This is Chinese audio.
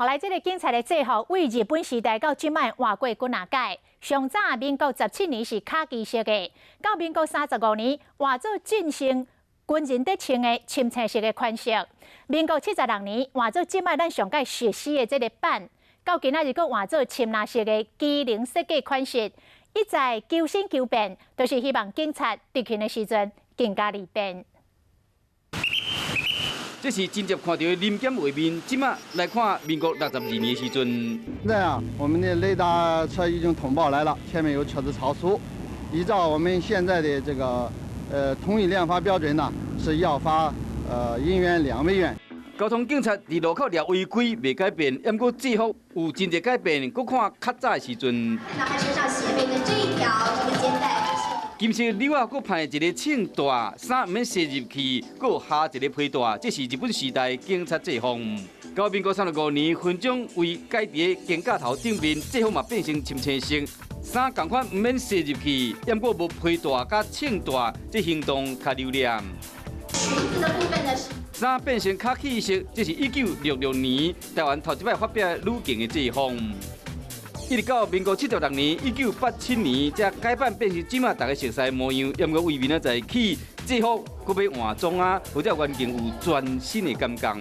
后来，这个警察的制服为日本时代到即卖换过几哪届。上早民国17年是卡其色的，到民国35年换做进行军人在穿的深青色的款式。民国76年换做即卖咱上届实施的这个版，到今仔日佫换做深蓝色的机灵设计款式。一再求新求变，都是希望警察执勤的时阵更加利便。 这是真接看到的临检画面，即马来看民国62年的时阵。现在啊，我们的雷达车已经通报来了，前面有车子超速。依照我们现在的这个统一量罚标准呢，是要罚银元2美元。交通警察伫路口掠违规未改变，不过制服有真侪改变。佮看较早的时阵，看到他身上斜背的这一条这个肩带。 金色纽啊，佮派一个庆大衫，唔免塞入去，佮下一个皮带，这是日本时代警察制服。到民国35年，分种为改伫肩胛头顶面，制服嘛变成深青色，衫同款唔免塞入去，不过无皮带甲庆带，这行动较留念。裙子的部分呢是。 衫变成卡其色，这是1966年台湾头一摆发表女警的制服。 一直到民国76年、1987年，才改版变成即马大家熟悉的模样。不过为民仔在起制服，搁要换装啊，或者环境有全新的感觉。